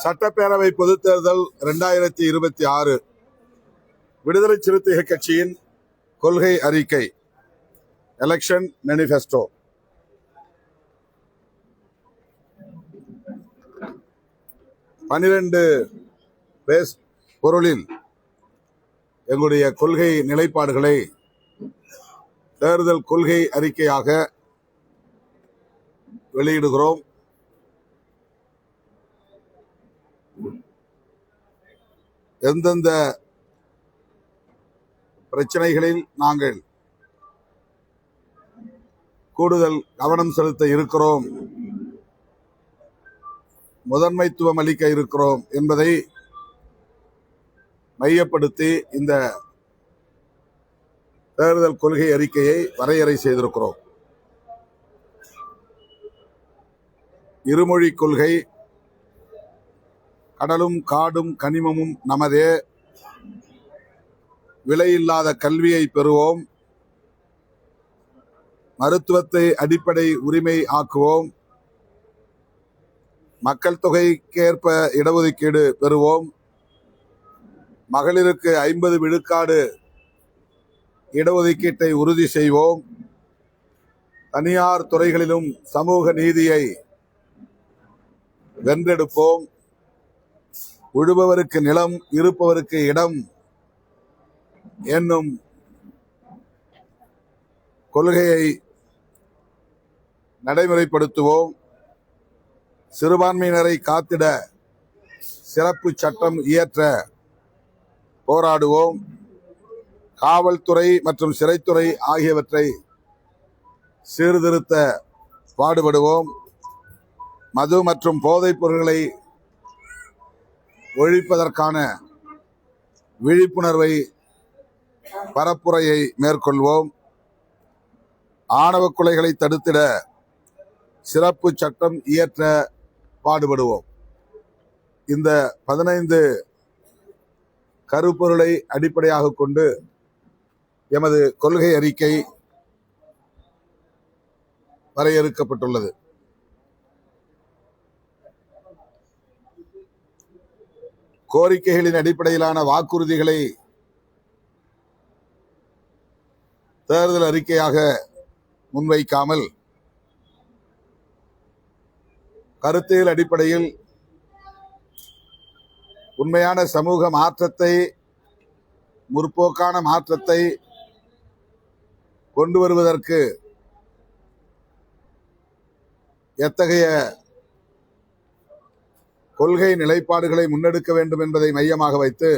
சட்டப்பேரவை பொதுத் தேர்தல் 2026 விடுதலை சிறுத்தைகள் கட்சியின் கொள்கை அறிக்கை எலெக்ஷன் மேனிஃபெஸ்டோ. பன்னிரண்டு பேஸ் பொருளில் எங்களுடைய கொள்கை நிலைப்பாடுகளை தேர்தல் கொள்கை அறிக்கையாக வெளியிடுகிறோம். எந்தெந்த பிரச்சனைகளில் நாங்கள் கூடுதல் கவனம் செலுத்த இருக்கிறோம், முதன்மைத்துவம் அளிக்க இருக்கிறோம் என்பதை மையப்படுத்தி இந்த தேர்தல் கொள்கை அறிக்கையை வரையறை செய்திருக்கிறோம். இருமொழி கொள்கை, கடலும் காடும் கனிமமும் நமதே, விலையில்லாத கல்வியை பெறுவோம், மருத்துவத்தை அடிப்படை உரிமை ஆக்குவோம், மக்கள் தொகைக்கேற்ப இடஒதுக்கீடு பெறுவோம், மகளிருக்கு 50 விழுக்காடு இடஒதுக்கீட்டை உறுதி செய்வோம், தனியார் துறைகளிலும் சமூக நீதியை வென்றெடுப்போம், உழுபவருக்கு நிலம் இருப்பவருக்கு இடம் என்னும் கொள்கையை நடைமுறைப்படுத்துவோம், சிறுபான்மையினரை காத்திட சிறப்பு சட்டம் இயற்ற போராடுவோம், காவல்துறை மற்றும் சிறைத்துறை ஆகியவற்றை சீர்திருத்த பாடுபடுவோம், மது மற்றும் போதைப் பொருட்களை ஒழிப்பதற்கான விழிப்புணர்வை பரப்புரையை மேற்கொள்வோம், ஆணவ கொலைகளை தடுத்திட சிறப்பு சட்டம் இயற்ற பாடுபடுவோம். இந்த 15 கருப்பொருளை அடிப்படையாக கொண்டு எமது கொள்கை அறிக்கை வரையறுக்கப்பட்டுள்ளது. கோரிக்கைகளின் அடிப்படையிலான வாக்குறுதிகளை தேர்தல் அறிக்கையாக முன்வைக்காமல் கருத்தியல் அடிப்படையில் உண்மையான சமூக மாற்றத்தை, முற்போக்கான மாற்றத்தை கொண்டு வருவதற்கு எத்தகைய கொள்கை நிலைப்பாடுகளை முன்னெடுக்க வேண்டும் என்பதை மையமாக வைத்து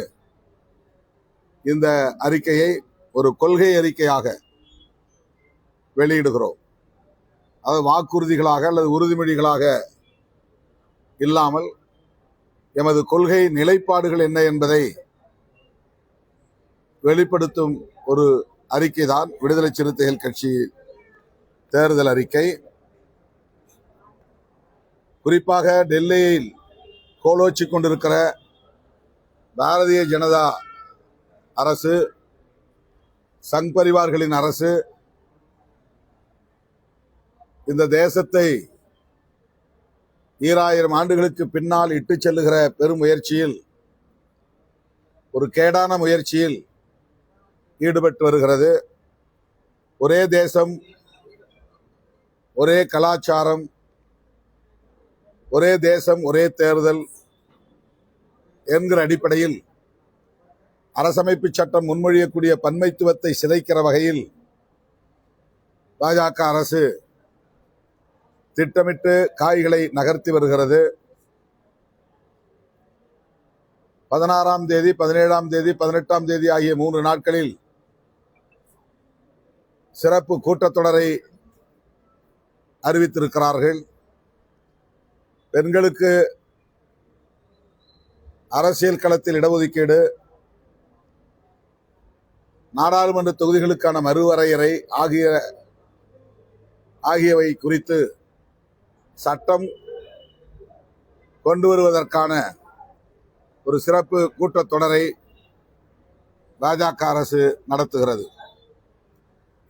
இந்த அறிக்கையை ஒரு கொள்கை அறிக்கையாக வெளியிடுகிறோம். அது வாக்குறுதிகளாக அல்லது உறுதிமொழிகளாக இல்லாமல் எமது கொள்கை நிலைப்பாடுகள் என்ன என்பதை வெளிப்படுத்தும் ஒரு அறிக்கை தான் விடுதலை சிறுத்தைகள் கட்சி தேர்தல் அறிக்கை. குறிப்பாக டெல்லியில் கோலோச்சி கொண்டிருக்கிற பாரதிய ஜனதா அரசு, சங் பரிவார்களின் அரசு இந்த தேசத்தை 2000 ஆண்டுகளுக்கு பின்னால் இட்டு செல்லுகிற பெரும் முயற்சியில், ஒரு கேடான முயற்சியில் ஈடுபட்டு வருகிறது. ஒரே தேசம், ஒரே கலாச்சாரம், ஒரே தேசம் ஒரே தேர்தல் என்கிற அடிப்படையில் அரசமைப்பு சட்டம் முன்மொழியக்கூடிய பன்மைத்துவத்தை சிதைக்கிற வகையில் பாஜக அரசு திட்டமிட்டு காய்களை நகர்த்தி வருகிறது. 16ஆம் தேதி, 17ஆம் தேதி, 18ஆம் தேதி ஆகிய 3 நாட்களில் சிறப்பு கூட்டத்தொடரை அறிவித்திருக்கிறார்கள். பெண்களுக்கு அரசியல் களத்தில் இடஒதுக்கீடு, நாடாளுமன்ற தொகுதிகளுக்கான மறுவரையறை ஆகியவை குறித்து சட்டம் கொண்டு வருவதற்கான ஒரு சிறப்பு கூட்டத்தொடரை பாஜக அரசு நடத்துகிறது.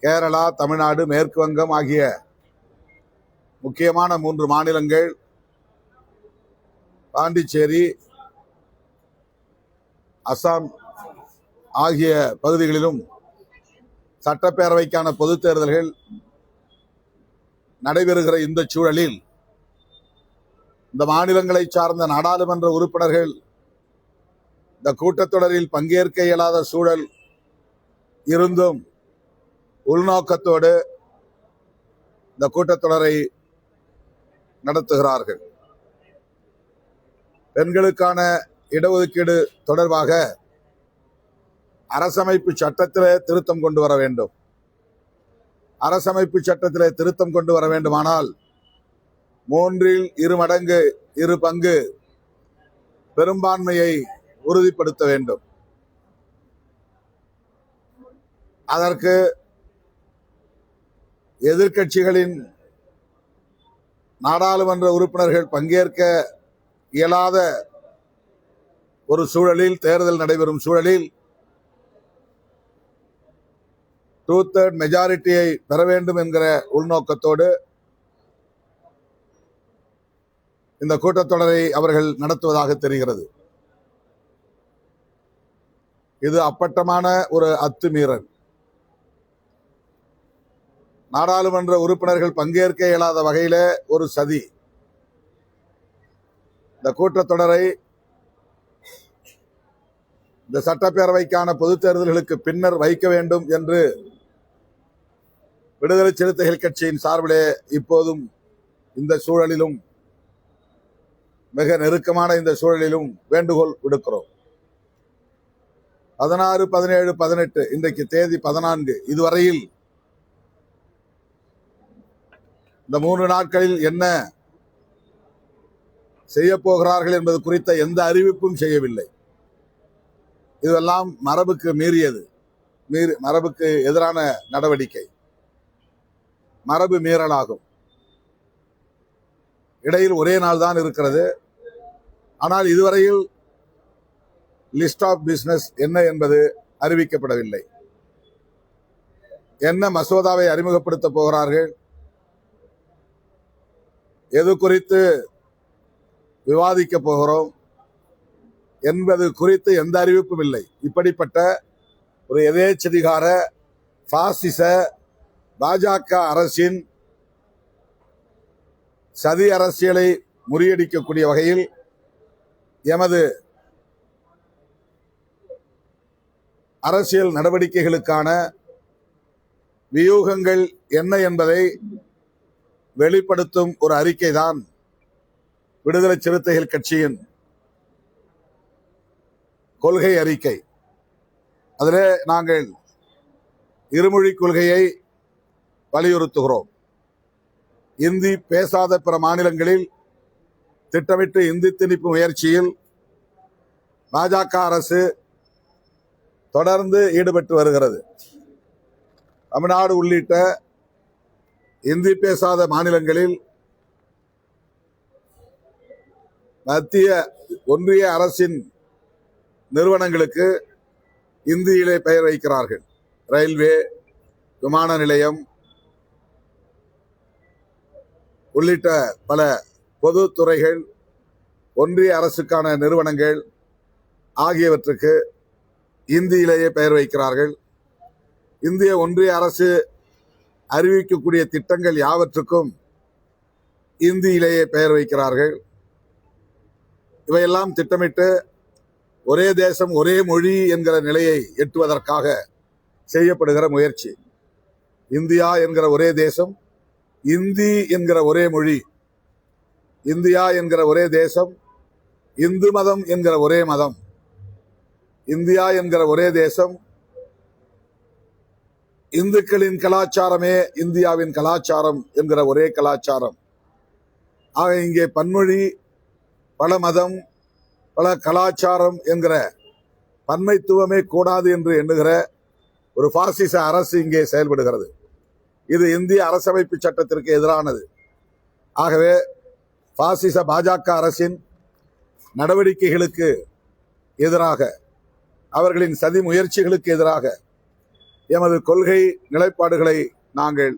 கேரளா, தமிழ்நாடு, மேற்கு வங்கம் ஆகிய முக்கியமான 3 மாநிலங்கள் பாண்டிச்சேரி, அசாம் ஆகிய பகுதிகளிலும் சட்டப்பேரவைக்கான பொதுத் தேர்தல்கள் நடைபெறுகிற இந்த சூழலில் இந்த மாநிலங்களை சார்ந்த நாடாளுமன்ற உறுப்பினர்கள் இந்த கூட்டத்தொடரில் பங்கேற்க இயலாத சூழல் இருந்தும் உள்நோக்கத்தோடு இந்த கூட்டத்தொடரை நடத்துகிறார்கள். பெண்களுக்கான இடஒதுக்கீடு தொடர்பாக அரசமைப்பு சட்டத்திலே திருத்தம் கொண்டு வர வேண்டும். அரசமைப்பு சட்டத்திலே திருத்தம் கொண்டு வர வேண்டுமானால் 2/3 பங்கு பெரும்பான்மையை உறுதிப்படுத்த வேண்டும். அதற்கு எதிர்க்கட்சிகளின் நாடாளுமன்ற உறுப்பினர்கள் பங்கேற்க இயலாத ஒரு சூழலில், தேர்தல் நடைபெறும் சூழலில் 2/3 மெஜாரிட்டியை பெற வேண்டும் என்கிற உள்நோக்கத்தோடு இந்த கூட்டத்தொடரை அவர்கள் நடத்துவதாக தெரிகிறது. இது அப்பட்டமான ஒரு அத்துமீறல். நாடாளுமன்ற உறுப்பினர்கள் பங்கேற்க இயலாத வகையில ஒரு சதி. இந்த கூட்டத்தொடரை இந்த சட்டப்பேரவைக்கான பொதுத் தேர்தல்களுக்கு பின்னர் வைக்க வேண்டும் என்று விடுதலை சிறுத்தைகள் கட்சியின் சார்பிலே இப்போதும் இந்த சூழலிலும், மிக நெருக்கமான இந்த சூழலிலும் வேண்டுகோள் விடுக்கிறோம். 16, 17, 18 இன்றைக்கு தேதி 14. இதுவரையில் இந்த 3 நாட்களில் என்ன செய்ய போகிறார்கள் என்பது குறித்த எந்த அறிவிப்பும் செய்யவில்லை. இதெல்லாம் மரபுக்கு மீறியது, மரபுக்கு எதிரான நடவடிக்கை, மரபு மீறலாகும். இடையில் ஒரே நாள் தான் இருக்கிறது. ஆனால் இதுவரையில் லிஸ்ட் ஆஃப் பிசினஸ் என்ன என்பது அறிவிக்கப்படவில்லை. என்ன மசோதாவை அறிமுகப்படுத்த போகிறார்கள், எது குறித்து விவாதிக்க போகிறோம் என்பது குறித்து எந்த அறிவிப்பும் இல்லை. இப்படிப்பட்ட ஒரு எதேச்சதிகார பாசிச பாஜக அரசின் சதி அரசியலை முறியடிக்கக்கூடிய வகையில் எமது அரசியல் நடவடிக்கைகளுக்கான வியூகங்கள் என்ன என்பதை வெளிப்படுத்தும் ஒரு அறிக்கைதான் விடுதலை சிறுத்தைகள் கட்சியின் கொள்கை அறிக்கை. அதிலே நாங்கள் இருமொழி கொள்கையை வலியுறுத்துகிறோம். இந்தி பேசாத பிற மாநிலங்களில் திட்டமிட்டு இந்தி திணிப்பு முயற்சியில் பாஜக அரசு தொடர்ந்து ஈடுபட்டு வருகிறது. தமிழ்நாடு உள்ளிட்ட இந்தி பேசாத மாநிலங்களில் மத்திய ஒன்றிய அரசின் நிறுவனங்களுக்கு இந்தியிலே பெயர் வைக்கிறார்கள். ரயில்வே, விமான நிலையம் உள்ளிட்ட பல பொது துறைகள், ஒன்றிய அரசுக்கான நிறுவனங்கள் ஆகியவற்றுக்கு இந்தியிலேயே பெயர் வைக்கிறார்கள். இந்திய ஒன்றிய அரசு அறிவிக்கக்கூடிய திட்டங்கள் யாவற்றுக்கும் இந்தியிலேயே பெயர் வைக்கிறார்கள். இவையெல்லாம் திட்டமிட்டு ஒரே தேசம் ஒரே மொழி என்கிற நிலையை எட்டுவதற்காக செய்யப்படுகிற முயற்சி. இந்தியா என்கிற ஒரே தேசம், இந்தி என்கிற ஒரே மொழி, இந்தியா என்கிற ஒரே தேசம், இந்து மதம் என்கிற ஒரே மதம், இந்தியா என்கிற ஒரே தேசம், இந்துக்களின் கலாச்சாரமே இந்தியாவின் கலாச்சாரம் என்கிற ஒரே கலாச்சாரம். ஆக இங்கே பன்மொழி, பல மதம், பல கலாச்சாரம் என்கிற பன்மைத்துவமே கூடாது என்று எண்ணுகிற ஒரு பாசிச அரசு இங்கே செயல்படுகிறது. இது இந்திய அரசமைப்பு சட்டத்திற்கு எதிரானது. ஆகவே பாசிச பாஜக அரசின் நடவடிக்கைகளுக்கு எதிராக, அவர்களின் சதி முயற்சிகளுக்கு எதிராக எமது கொள்கை நிலைப்பாடுகளை நாங்கள்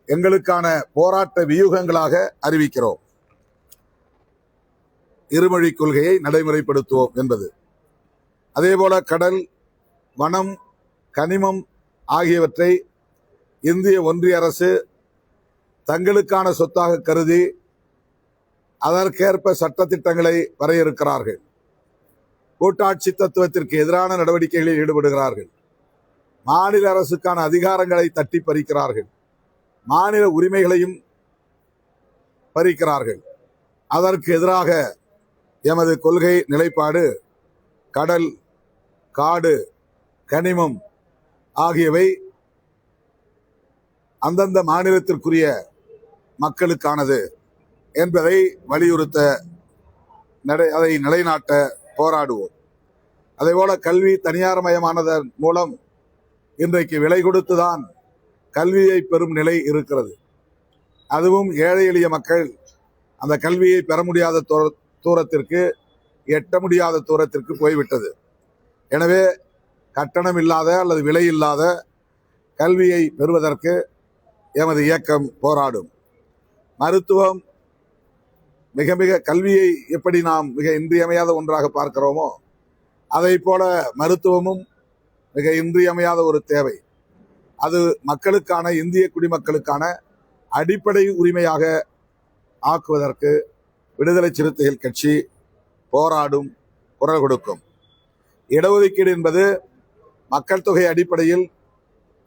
எங்களுக்கான போராட்ட வியூகங்களாக அறிவிக்கிறோம். இருமொழி கொள்கையை நடைமுறைப்படுத்துவோம் என்பது. அதேபோல கடல், வனம், கனிமம் ஆகியவற்றை இந்திய ஒன்றிய அரசு தங்களுக்கான சொத்தாக கருதி அதற்கேற்ப சட்டத்திட்டங்களை வரையறுக்கிறார்கள். கூட்டாட்சி தத்துவத்திற்கு எதிரான நடவடிக்கைகளில் ஈடுபடுகிறார்கள். மாநில அரசுக்கான அதிகாரங்களை தட்டி பறிக்கிறார்கள். மாநில உரிமைகளையும் பறிக்கிறார்கள். அதற்கு எதிராக எமது கொள்கை நிலைப்பாடு கடல், காடு, கனிமம் ஆகியவை அந்தந்த மாநிலத்திற்குரிய மக்களுக்கானது என்பதை வலியுறுத்த, அதை நிலைநாட்ட போராடுவோம். அதேபோல கல்வி தனியார் மயமானதன் மூலம் இன்றைக்கு விலை கொடுத்துதான் கல்வியை பெறும் நிலை இருக்கிறது. அதுவும் ஏழை எளிய மக்கள் அந்த கல்வியை பெற முடியாத தூரத்திற்கு, எட்ட முடியாத தூரத்திற்கு போய்விட்டது. எனவே கட்டணம் இல்லாத அல்லது விலை இல்லாத கல்வியை பெறுவதற்கு எமது இயக்கம் போராடும். மருத்துவம் மிக மிக கல்வியை எப்படி நாம் மிக இன்றியமையாத ஒன்றாக பார்க்கிறோமோ அதை போல மருத்துவமும் மிக இன்றியமையாத ஒரு தேவை. அது மக்களுக்கான, இந்திய குடிமக்களுக்கான அடிப்படை உரிமையாக ஆக்குவதற்கு விடுதலை சிறுத்தைகள் கட்சி போராடும், குரல் கொடுக்கும். இடஒதுக்கீடு என்பது மக்கள் தொகை அடிப்படையில்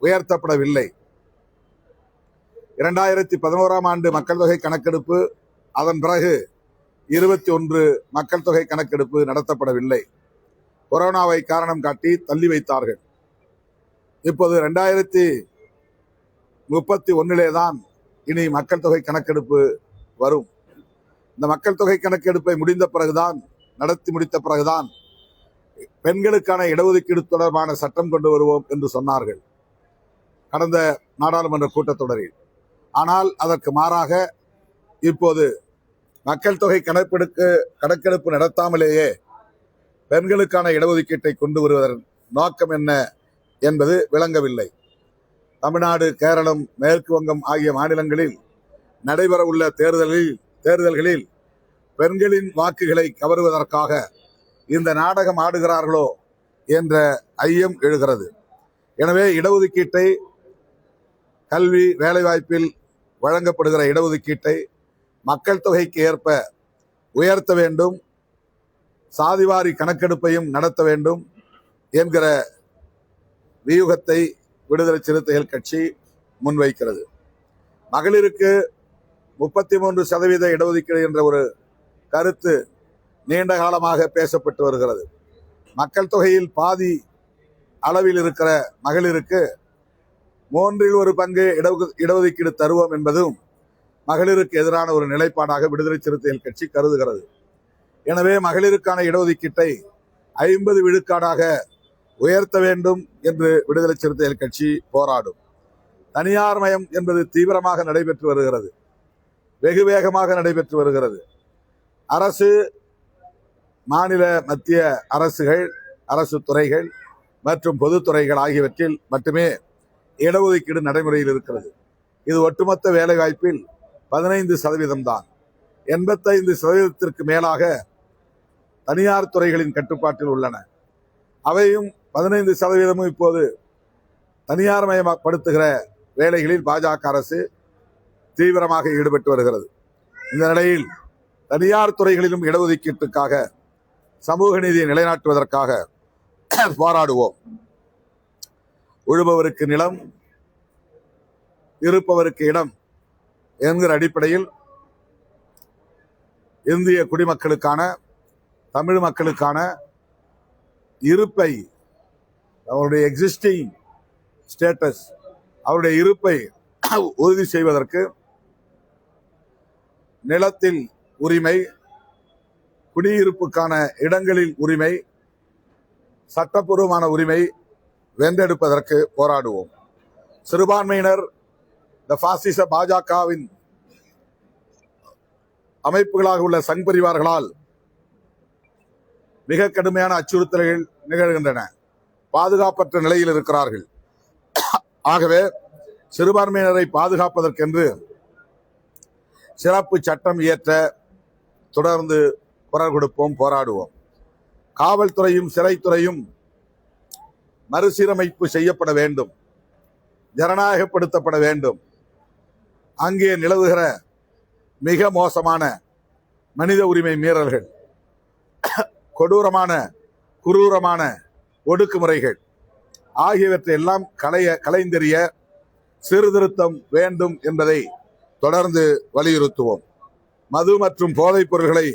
உயர்த்தப்படவில்லை. 2011ஆம் ஆண்டு மக்கள் தொகை கணக்கெடுப்பு, அதன் பிறகு 21 மக்கள் தொகை கணக்கெடுப்பு நடத்தப்படவில்லை. கொரோனாவை காரணம் காட்டி தள்ளி வைத்தார்கள். இப்போது 2031 தான் இனி மக்கள் தொகை கணக்கெடுப்பு வரும். இந்த மக்கள் தொகை கணக்கெடுப்பை நடத்தி முடித்த பிறகுதான் பெண்களுக்கான இடஒதுக்கீடு தொடர்பான சட்டம் கொண்டு வருவோம் என்று சொன்னார்கள் கடந்த நாடாளுமன்ற கூட்டத்தொடரில். ஆனால் அதற்கு மாறாக இப்போது மக்கள் தொகை கணக்கெடுப்பு நடத்தாமலேயே பெண்களுக்கான இடஒதுக்கீட்டை கொண்டு வருவதன் நோக்கம் என்ன என்பது விளங்கவில்லை. தமிழ்நாடு, கேரளம், மேற்கு வங்கம் ஆகிய மாநிலங்களில் நடைபெற உள்ள தேர்தல்களில் பெண்களின் வாக்குகளை கவருவதற்காக இந்த நாடகம் ஆடுகிறார்களோ என்ற ஐயம் எழுகிறது. எனவே இடஒதுக்கீட்டை, கல்வி வேலைவாய்ப்பில் வழங்கப்படுகிற இடஒதுக்கீட்டை மக்கள் தொகைக்கு ஏற்ப உயர்த்த வேண்டும், சாதிவாரி கணக்கெடுப்பையும் நடத்த வேண்டும் என்கிற வியூகத்தை விடுதலை சிறுத்தைகள் கட்சி முன்வைக்கிறது. மகளிருக்கு 33% இடஒதுக்கீடு என்ற ஒரு கருத்து நீண்ட காலமாக பேசப்பட்டு வருகிறது. மக்கள் தொகையில் பாதி அளவில் இருக்கிற மகளிருக்கு 1/3 பங்கு இடஒதுக்கீடு தருவோம் என்பதும் மகளிருக்கு எதிரான ஒரு நிலைப்பாடாக விடுதலை சிறுத்தைகள் கட்சி கருதுகிறது. எனவே மகளிருக்கான இடஒதுக்கீட்டை 50 விழுக்காடாக உயர்த்த வேண்டும் என்று விடுதலை சிறுத்தைகள் கட்சி போராடும். தனியார் மயம் என்பது தீவிரமாக நடைபெற்று வருகிறது, வெகு வேகமாக நடைபெற்று வருகிறது. அரசு, மாநில, மத்திய அரசுகள், அரசு துறைகள் மற்றும் பொதுத்துறைகள் ஆகியவற்றில் மட்டுமே இடஒதுக்கீடு நடைமுறையில் இருக்கிறது. இது ஒட்டுமொத்த வேலை வாய்ப்பில் 15% தான். 85% மேலாக தனியார் துறைகளின் கட்டுப்பாட்டில் உள்ளன. அவையும் 15% இப்போது தனியார் மயப்படுத்துகிற வேலைகளில் பாஜக அரசு தீவிரமாக ஈடுபட்டு வருகிறது. இந்த நிலையில் தனியார் துறைகளிலும் இடஒதுக்கீட்டுக்காக, சமூக நீதியை நிலைநாட்டுவதற்காக போராடுவோம். உழுபவருக்கு நிலம், இருப்பவருக்கு இடம் என்கிற அடிப்படையில் இந்திய குடிமக்களுக்கான, தமிழ் மக்களுக்கான இருப்பை, அவருடைய எக்ஸிஸ்டிங் ஸ்டேட்டஸ், அவருடைய இருப்பை உறுதி செய்வதற்கு நிலத்தில் உரிமை, குடியிருப்புக்கான இடங்களில் உரிமை, சட்டப்பூர்வமான உரிமை வென்றெடுப்பதற்கு போராடுவோம். சிறுபான்மையினர், இந்த பாசிச பாஜகவின் அமைப்புகளாக உள்ள சங் பரிவார்களால் மிக கடுமையான அச்சுறுத்தல்கள் நிகழ்கின்றன. பாதுகாப்பற்ற நிலையில் இருக்கிறார்கள். ஆகவே சிறுபான்மையினரை பாதுகாப்பதற்கென்று சிறப்பு சட்டம் இயற்ற தொடர்ந்து குரல் கொடுப்போம், போராடுவோம். காவல்துறையும் சிறைத்துறையும் மறுசீரமைப்பு செய்யப்பட வேண்டும், ஜனநாயகப்படுத்தப்பட வேண்டும். அங்கே நிலவுகிற மிக மோசமான மனித உரிமை மீறல்கள், கொடூரமான குரூரமான ஒடுக்குமுறைகள் ஆகியவற்றை எல்லாம் களைந்தெறிய சீர்திருத்தம் வேண்டும் என்பதை தொடர்ந்து வலியுறுத்துவோம். மது மற்றும் போதைப் பொருள்களை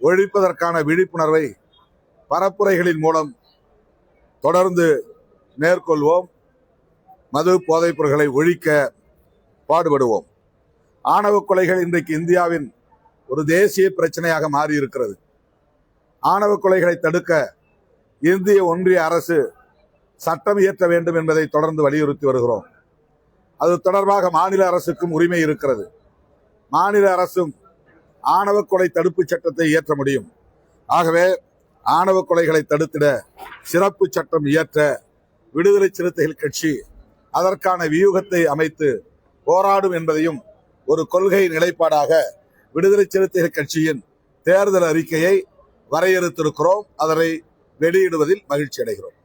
ஒழிப்பதற்கான விழிப்புணர்வை பரப்புரைகளின் மூலம் தொடர்ந்து மேற்கொள்வோம். மது போதைப் பொருள்களை ஒழிக்க பாடுபடுவோம். ஆணவ கொலைகள் இன்றைக்கு இந்தியாவின் ஒரு தேசிய பிரச்சனையாக மாறி இருக்கிறது. ஆணவ கொலைகளை தடுக்க இந்திய ஒன்றிய அரசு சட்டம் இயற்ற வேண்டும் என்பதை தொடர்ந்து வலியுறுத்தி வருகிறோம். அது தொடர்பாக மாநில அரசுக்கும் உரிமை இருக்கிறது. மாநில அரசும் ஆணவ கொலை தடுப்பு சட்டத்தை இயற்ற முடியும். ஆகவே ஆணவ கொலைகளை தடுத்திட சிறப்பு சட்டம் இயற்ற விடுதலை சிறுத்தைகள் கட்சி அதற்கான வியூகத்தை அமைத்து போராடும் என்பதையும் ஒரு கொள்கை நிலைப்பாடாக விடுதலை சிறுத்தைகள் கட்சியின் தேர்தல் அறிக்கையை வரையறுத்திருக்கிறோம். அதனை வெளியிடுவதில் மகிழ்ச்சி அடைகிறோம்.